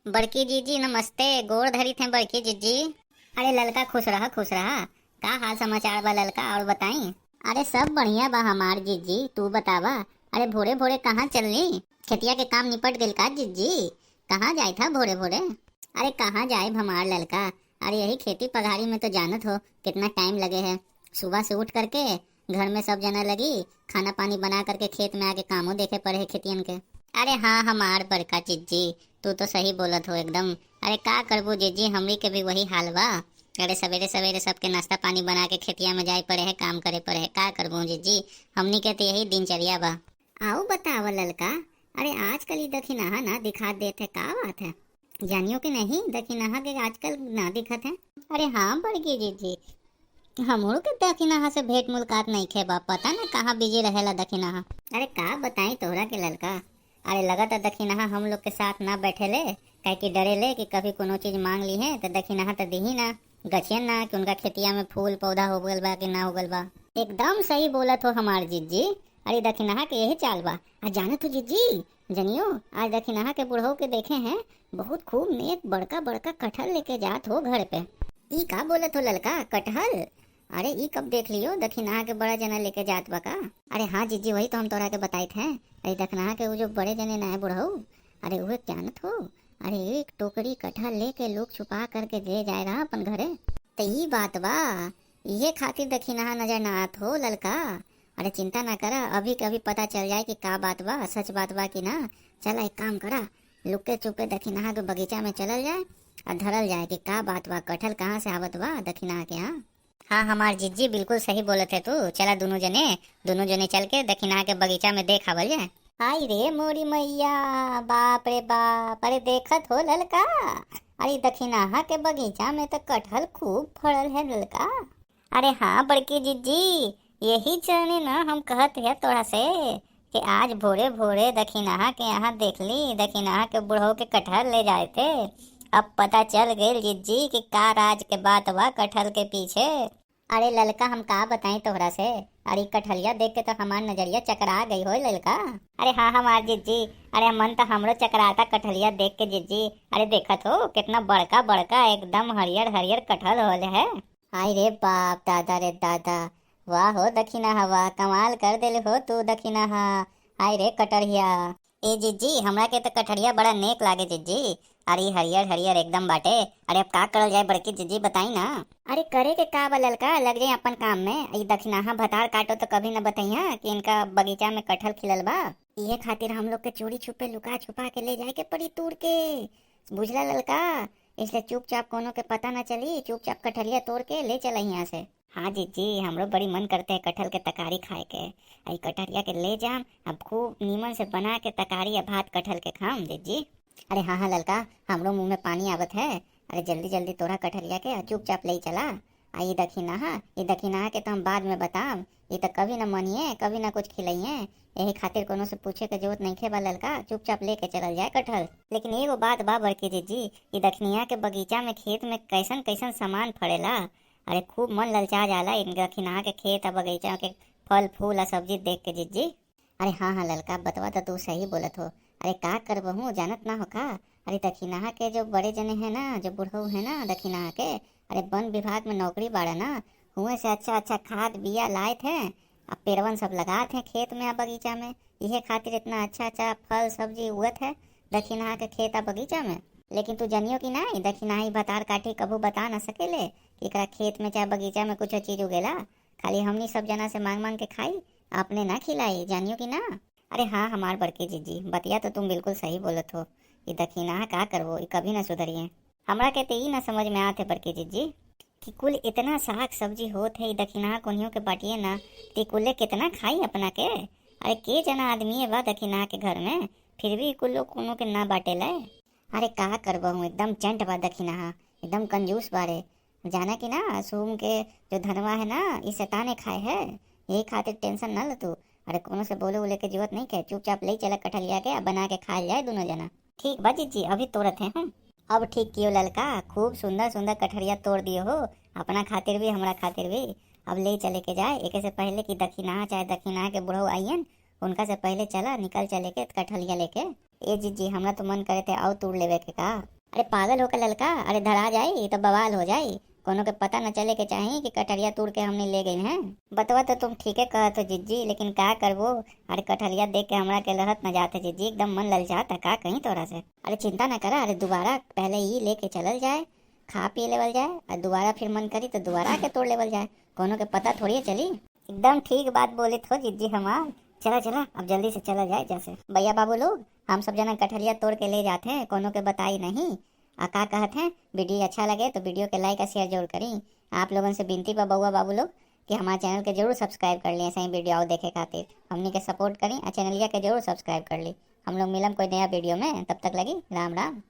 बड़की जीजी नमस्ते। गोड़ धरी थे बड़की जीजी। अरे ललका खुश रहा खुश रहा। का हाल समाचार बा ललका, और बताई। अरे सब बढ़िया बा हमार जीजी, तू बतावा। अरे भोरे भोरे कहाँ चलनी? खेतिया के काम निपट गइल का जीजी? कहाँ जाए था भोरे भोरे? अरे कहाँ जाए हमार ललका। अरे यही खेती पघारी में तो जानत हो कितना टाइम लगे है। सुबह से उठ करके घर में सब जना लगी खाना पानी बना करके खेत में आके कामों देखे पड़े है खेतियन के। अरे हाँ हमार बड़का जीजी, तू तो सही बोलत हो एकदम। अरे का करबो जीजी, हमरी के भी वही हाल बा। अरे सवेरे सवेरे सबके नाश्ता पानी बना के खेतिया में जाए पड़े है, काम करे पड़े है। का करबो जीजी, हमनी के तो यही दिनचर्या बा। आओ बताओ ललका। अरे आजकल ही दखी नहा ना दिखा देते, का बात है? जानियो कि नहीं दखी नहा के आजकल ना दिखत है। अरे हाँ बड़की जीजी, हमरो के दखिनाहा से भेंट मुलाकात नहीं खे बा। पता ना कहाँ बिजी रहेला दखिनाहा। अरे का बताई तोहरा के ललका। अरे लगा था दखिनाहा हम लोग के साथ ना बैठे ले, कह के डरे ले कि कभी कोनो चीज मांग ली है तो दखिनाहा तो दी ही ना। गछियन ना कि उनका खेतिया में फूल पौधा हो गल बा कि ना हो गल बा। एकदम सही बोलत हो हमार जीजी। अरे दखिनाहा के यही चाल बा। आज जानत हो जीजी, जनियो आज दखिनाहा के बुढ़ऊ के देखे हैं बहुत खूब नेक बड़का बड़का कटहल लेके जात हो घर पे। ई का बोलत हो ललका, कटहल? अरे ई कब देख लियो दखिनाहा के बड़ा जना लेके जात बा का? अरे हाँ जीजी, वही तो हम तोरा के बताई थे। अरे दखिनाहा के वो जो बड़े जने ना है बुढ़ऊ, अरे वह जानत हो। अरे एक टोकरी कटहल लेके लोग छुपा करके ले जाए रहा अपन घरे। तो ई बात बा, ये खातिर दखिनाहा नजर ना आत हो ललका। अरे चिंता ना करा, अभी कभी पता चल जाए कि का बात बा, सच बात बा कि ना। चला एक काम करा, लुके चुपे दखिनाहा के बगीचा में चलल जाए और धरल जाए कि का बात बा, कटहल कहाँ से आवत बा दखिनाहा के यहाँ। हाँ हमार जीजी बिल्कुल सही बोले थे तू। चला दोनों जने चल के दखिनाहा के बगीचा में देख आवल जाए। आई रे मोरी मैया, बाप रे बाप। अरे देखत हो ललका, अरे दखिनाहा के बगीचा में तो कटहल खूब फड़ल है ललका। अरे हाँ बड़की जीजी, यही चलने ना हम कहत है तोड़ा से कि आज भोरे भोरे दखिनाहा के यहाँ देख ली, दखिनाहा के बुढ़ऊ के कटहल ले जाए थे। अब पता चल गई जीजी कि का राज के बात बा कटहल के पीछे। अरे ललका हम का बताएं तोहरा से। अरे कटहलिया देख के तो हमार नजरिया चकरा गई हो ललका। अरे हाँ हमार जीजी, अरे मन तो हमरो चकराता कटहलिया देख के जीजी। अरे देखत हो कितना बड़का बड़का एकदम हरियर हरियर कटहल होले है। हाय रे बाप दादा रे दादा, वाह हो दखिनाहा वाह, कमाल कर देले हो तू दखिनाहा। हाय रे कटहरिया। ए जीजी हमरा के तो कटहरिया बड़ा नेक लागे जीजी। अरे हरियर हरियर एकदम बाटे। अरे अब का करल जाए बड़की जीजी बताई ना। अरे करे के का बा ललका, लग जाए अपन काम में। ई दखिनाहा भतार काटो तो कभी न बताइया कि इनका बगीचा में कटहल खिलल बा। ये खातिर हम लोग के चोरी छुपे लुका छुपा के ले जाए के पड़ी तोड़ के, बुझला ललका। इसलिए चुपचाप कोनो के पता न चली, चुपचाप कटहलिया तोड़ के ले चला यहाँ से। हाँ जीजी, हमरो बड़ी मन करते है कटहल के तकारी खाए के। आई कटहरिया के ले जाम, अब खूब नीमन से बना के तकारी या भात कटहल के खाम जीजी। अरे हाँ हाँ ललका, हमरो मुंह में पानी आवत है। अरे जल्दी जल्दी तोरा कटहरिया के चुपचाप ले चला। ये दखिनाहा के तो हम बाद में बताम। ये तो कभी न मनिए, कभी न कुछ खिलाइए। यही खातिर कोनो से पूछे के जरूरत नहीं खे बा ललका, चुपचाप लेके चलल जाए कटहल। लेकिन एगो बात बा बड़की जीजी, ये दखनिया के बगीचा में खेत में कैसन कैसन सामान फड़ेला। अरे खूब मन ललचा जाला इन दखिनाहा के खेत और बगीचा के फल फूल और सब्जी देख के जीजी। अरे हाँ हाँ ललका, बतवा तो तू सही बोलत हो। अरे का करबहू जानत ना हो का। अरे दखिनाहा के जो बड़े जने हैं ना, जो बुढ़ऊ है ना दखिनाहा के, अरे वन विभाग में नौकरी बाड़ा ना, हुए से अच्छा अच्छा खाद बिया लाए थे। अब पेड़वन सब लगात हैं खेत में और बगीचा में। यही खातिर इतना अच्छा अच्छा फल सब्जी उगत है दखिनाहा के खेत और बगीचा में। लेकिन तू जनियो कि नहीं, दखिनाहा ही भतार काटी कभू बता न सकेले कि एकरा खेत में चाहे बगीचा में कुछ चीज उगेला। खाली हमनी सब जना से मांग मांग के खाई, आपने ना खिलाई, जानियो कि ना। अरे हाँ हमार बड़की जीजी, बतिया तो तुम बिल्कुल सही बोलत हो। ये दखिनाहा का करबो, ये कभी ना सुधरिए। हमरा के तो ई ना समझ में आते बड़की जीजी कि कुल इतना साग सब्जी होत है, दखिनाहा कोनियों के बाटिए ना ते कुल्ले कितना खाई अपना के। अरे के जना आदमी है बा दखिनाहा के घर में, फिर भी कुल लोग कोनो के ना बाटे लाए। अरे का करबहू, एकदम चंट बा दखिनाहा, एकदम कंजूस बारे। जाना कि ना सोम के जो धनवा है ना, ये शैताने खाए है। यही खातिर टेंशन ना ल तू। अरे कोनो से बोले उले के जरूरत नहीं के, चुपचाप ले चला कटहलिया के बना के खा जाए दोनों जना। ठीक बा जीजी, अभी तोड़त हैं हम। अब ठीक कियो ललका, खूब सुंदर सुंदर कटहरिया तोड़ दियो हो, अपना खातिर भी हमरा खातिर भी। अब ले चले के जाए एक से पहले कि दखिनाहा चाहे दखिनाहा के बुढ़ऊ आइयन, उनका से पहले चला निकल चले के कटहलिया लेके। ए जीजी हमरा तो मन करे थे और तोड़ लेवे के का। अरे पागल होकर ललका, अरे धरा जाई तो बवाल हो जाई। कोनो के पता न चले के चाही कि कटहरिया तोड़ के हमने ले गई हैं। बतवा तो तुम ठीके कहत हो जिज्जी, लेकिन का करबो। अरे कटहरिया देख के हमरा के लहत न जाते जिज्जी, एकदम मन ललचाता का कहीं तोरा से। अरे चिंता न करा, अरे दोबारा पहले ही लेके चलल जाए, खा पी लेवल जाए, और दोबारा फिर मन करी तो दोबारा आके तोड़ लेवल जाए। कोनो के पता थोड़ी चली। एकदम ठीक बात बोले हो जिज्जी हमार। चला चला अब जल्दी से चला जाए। जैसे भैया बाबू लोग हम सब जना कटहरिया तोड़ के ले जाते हैं, कोनो के बताई नहीं। आ का कहते हैं, वीडियो अच्छा लगे तो वीडियो के लाइक और शेयर जरूर करी। आप लोगों से विनती बा बउआ बाबू लोग कि हमारे चैनल के जरूर सब्सक्राइब कर लिए, सही वीडियो और देखे खातिर हमनी के सपोर्ट करी और चैनलिया के जरूर सब्सक्राइब कर ली। हम लोग मिलम कोई नया वीडियो में, तब तक लगी राम राम।